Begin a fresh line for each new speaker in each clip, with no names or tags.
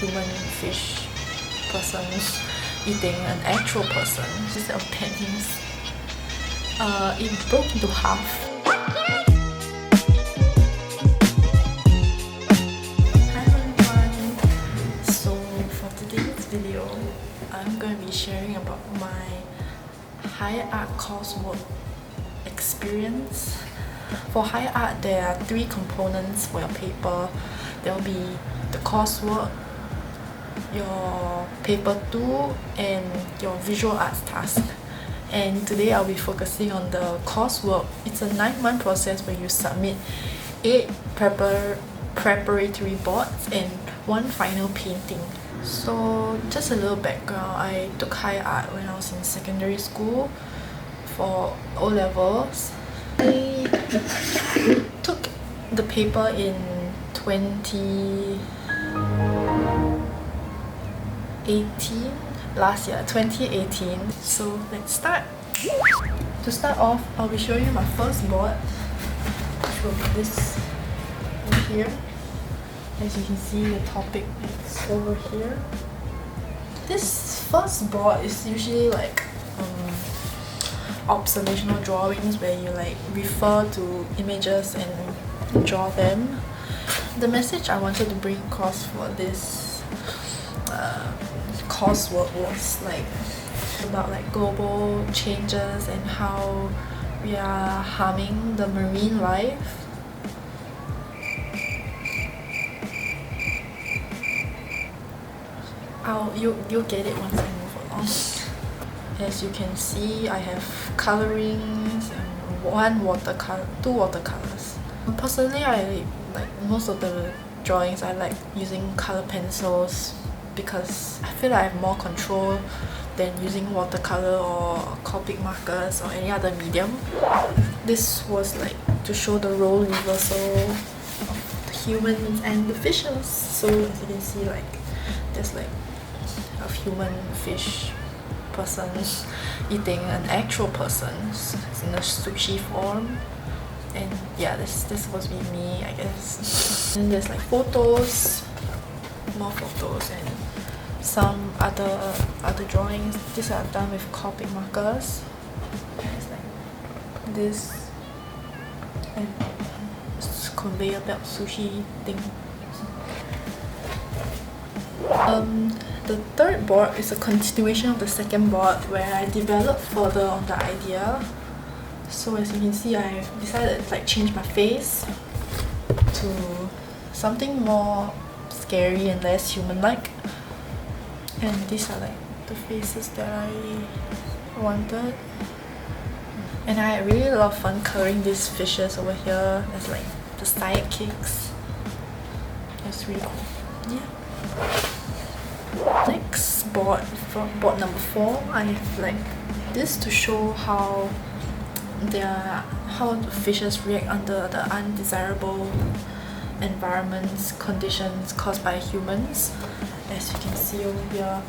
human fish person eating an actual person instead of paintings. It broke into half. Hi everyone! So for today's video, I'm going to be sharing about my higher art coursework experience. For higher art, there are 3 components for your paper. There will be the coursework, your paper 2, and your visual arts task. And today I'll be focusing on the coursework. It's a 9-month process where you submit 8 preparatory boards and 1 final painting. So just a little background, I took higher art when I was in secondary school for O-levels. I took the paper in 2018, last year, 2018. So let's start. To start off, I'll be showing you my first board, which will be this over here. As you can see, the topic is over here. This first board is usually like observational drawings where you like refer to images and draw them. The message I wanted to bring across for this coursework was like about like global changes and how we are harming the marine life. You'll get it once I move along. As you can see, I have colorings and 2 watercolors. Personally, I like most of the drawings. I like using color pencils because I feel like I have more control than using watercolor or Copic markers or any other medium. This was like to show the role reversal of the humans and the fishes. So as you can see, like there's like a human fish person eating an actual person. It's in a sushi form, and yeah, this supposed to be me, I guess. And there's like photos, more photos, and some other drawings. These are done with Copic markers. It's like this and conveyor belt sushi thing. The third board is a continuation of the second board where I developed further on the idea. So as you can see, I decided to like change my face to something more scary and less human-like. And these are like the faces that I wanted. And I had really a lot of fun coloring these fishes over here as like the sidekicks. It's really cool. Yeah. Next board, from board number 4, I have like this to show how the fishes react under the undesirable environments, conditions caused by humans. As you can see over here,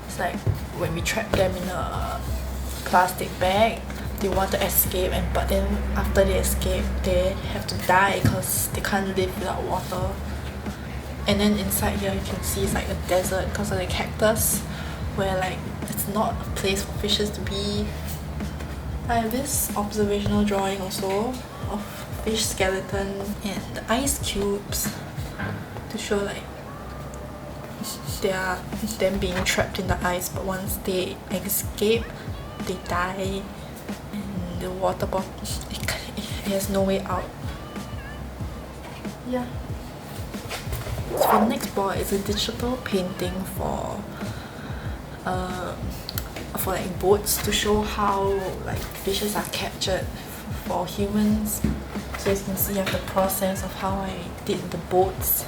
it's like when we trap them in a plastic bag, they want to escape, but then after they escape, they have to die because they can't live without water. And then inside here you can see it's like a desert because of the cactus, where like it's not a place for fishes to be. I have this observational drawing also of fish skeleton and the ice cubes to show like they are them being trapped in the ice, but once they escape, they die, and the water bottle it has no way out. Yeah. So the next board is a digital painting for like boats to show how like fishes are captured for humans. So as you can see, I have the process of how I did the boats,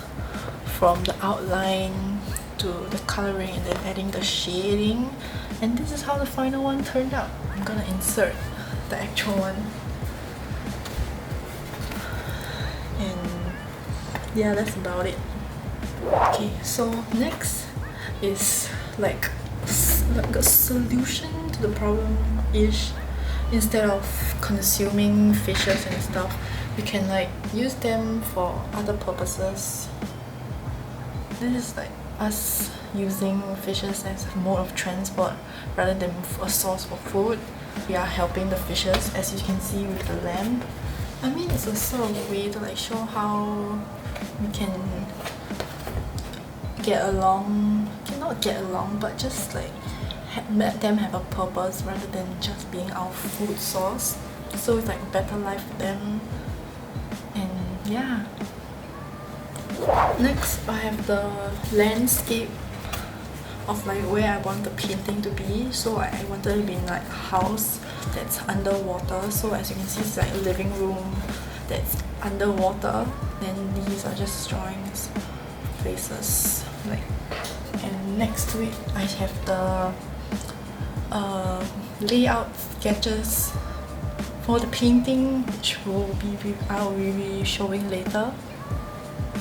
from the outline to the coloring and then adding the shading, and this is how the final one turned out. I'm gonna insert the actual one. And yeah, that's about it. Okay, so next is like a solution to the problem-ish. Instead of consuming fishes and stuff, you can like use them for other purposes. This is like us using fishes as a mode of transport rather than a source for food. We are helping the fishes, as you can see with the lamp. I mean, it's a sort of way to like show how we can get along, not get along, but just like let them have a purpose rather than just being our food source. So it's like a better life for them. And yeah. Next, I have the landscape of like where I want the painting to be. So I wanted it to be in like a house that's underwater. So as you can see, it's like a living room that's underwater. Then these are just drawings, faces, like. And next to it, I have the layout sketches for the painting, which I will be showing later.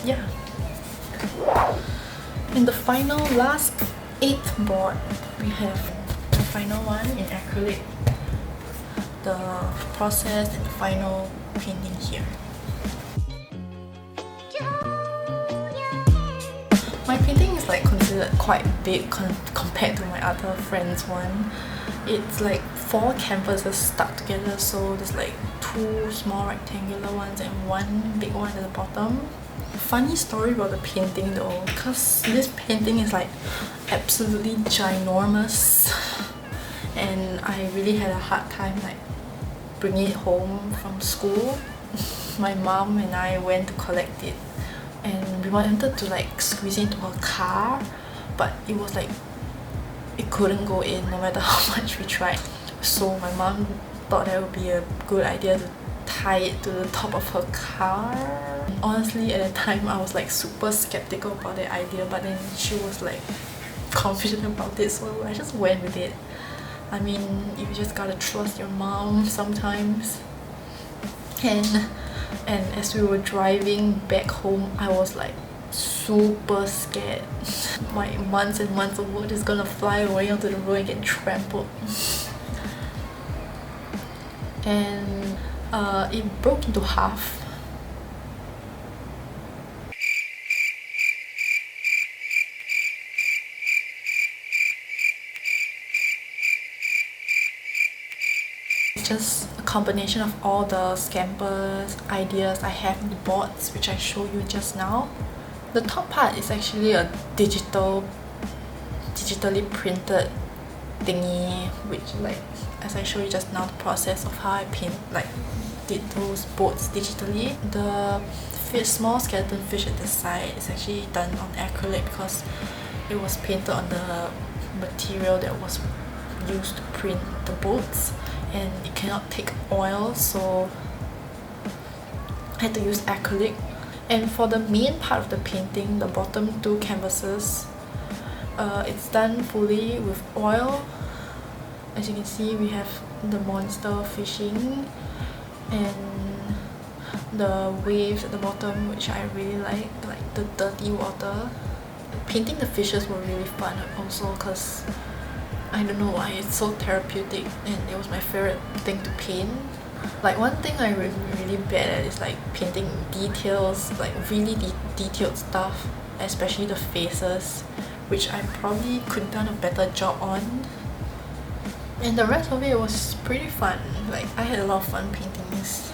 Yeah. In the final last 8th board, we have the final one in acrylic, the process and the final painting here. My painting is like considered quite big compared to my other friend's one. It's like 4 canvases stuck together, so there's like 2 small rectangular ones and 1 big one at the bottom. Funny story about the painting though, because this painting is like absolutely ginormous and I really had a hard time like bringing it home from school. My mom and I went to collect it and we wanted to like squeeze it into her car, but it was like it couldn't go in no matter how much we tried. So my mom thought that would be a good idea to tie it to the top of her car. Honestly, at the time I was like super skeptical about the idea, but then she was like confident about it, so I just went with it. I mean, you just gotta trust your mom sometimes. And as we were driving back home, I was like super scared. My months and months of work is gonna fly away onto the road and get trampled. And it broke into half. Just a combination of all the scampers, ideas I have in the boards, which I showed you just now. The top part is actually a digitally printed thingy, which like, as I showed you just now, the process of how I did those boards digitally. The small skeleton fish at the side is actually done on acrylic because it was painted on the material that was used to print the boats, and it cannot take oil, so I had to use acrylic. And for the main part of the painting, the bottom 2 canvases, it's done fully with oil. As you can see, we have the monster fishing and the waves at the bottom, which I really like the dirty water. Painting the fishes were really fun also because I don't know why, it's so therapeutic and it was my favorite thing to paint. Like one thing I'm really bad at is like painting details, like really detailed stuff, especially the faces, which I probably could have done a better job on. And the rest of it was pretty fun. Like I had a lot of fun painting this.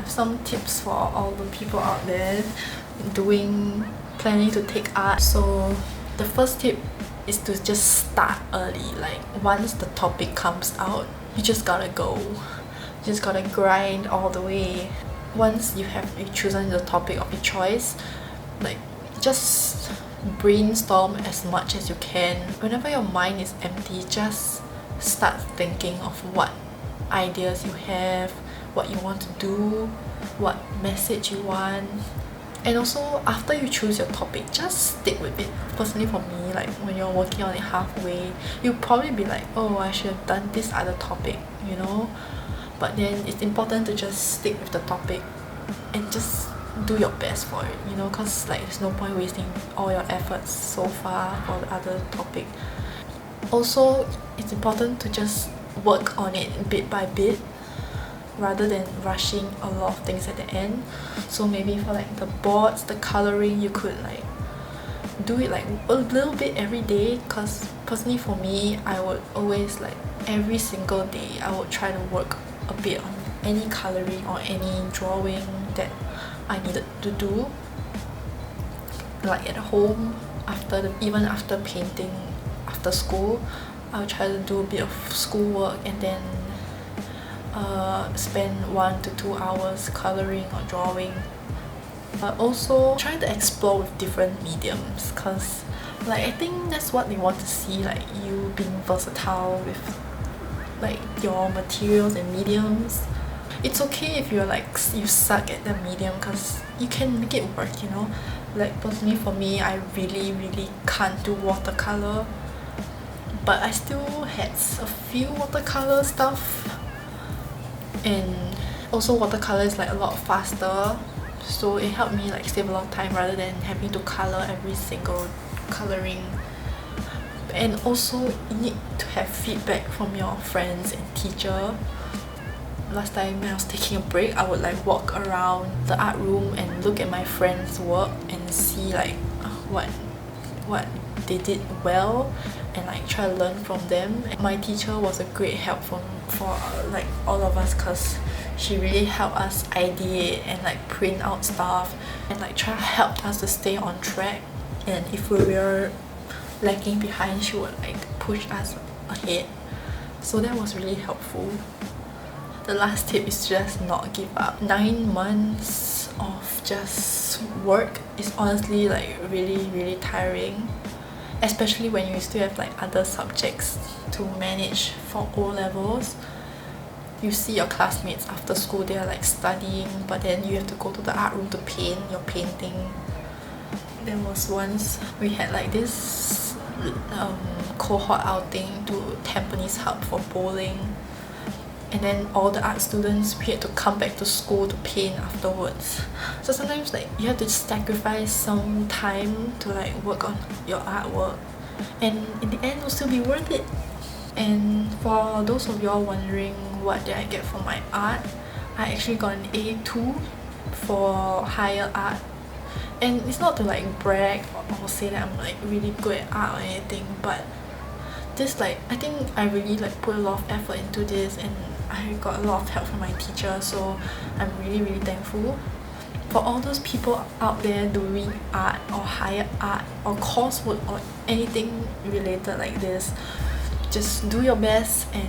Some tips for all the people out there planning to take art. So the first tip is to just start early. Like once the topic comes out, you just gotta go. You just gotta grind all the way. Once you've chosen the topic of your choice, like just brainstorm as much as you can. Whenever your mind is empty, just start thinking of what ideas you have, what you want to do, what message you want. And also, after you choose your topic, just stick with it. Personally for me, like when you're working on it halfway, you'll probably be like, oh, I should have done this other topic, you know. But then it's important to just stick with the topic and just do your best for it, you know, because like there's no point wasting all your efforts so far for the other topic. Also, it's important to just work on it bit by bit rather than rushing a lot of things at the end. So maybe for like the boards, the coloring, you could like do it like a little bit every day, because personally for me, I would always like every single day I would try to work a bit on any coloring or any drawing that I needed to do, like at home, even after painting after school. I'll try to do a bit of schoolwork and then spend 1 to 2 hours coloring or drawing. But also trying to explore with different mediums, because like I think that's what they want to see, like you being versatile with like your materials and mediums. It's okay if you're like you suck at the medium, because you can make it work, you know. Like personally for me, I really can't do watercolor, but I still had a few watercolor stuff, and also watercolor is like a lot faster, so it helped me like save a lot of time rather than having to color every single coloring. And also you need to have feedback from your friends and teacher. Last time when I was taking a break, I would like walk around the art room and look at my friends' work and see like what they did well, and like try to learn from them. My teacher was a great help for like all of us, because she really helped us ideate and like print out stuff and like try to help us to stay on track. And if we were lagging behind, she would like push us ahead, so that was really helpful. The last tip is just not give up. 9 months of just work is honestly like really tiring, especially when you still have like other subjects to manage for O-levels. You see your classmates after school, they're like studying, but then you have to go to the art room to paint your painting. There was once we had like this cohort outing to Tampines Hub for bowling, and then all the art students, we had to come back to school to paint afterwards. So sometimes like you have to sacrifice some time to like work on your artwork, and in the end it will still be worth it. And for those of y'all wondering what did I get for my art, I actually got an A2 for higher art. And it's not to like brag or say that I'm like really good at art or anything, but this like I think I really like put a lot of effort into this, and I got a lot of help from my teacher, so I'm really thankful. For all those people out there doing art or higher art or coursework or anything related like this, just do your best and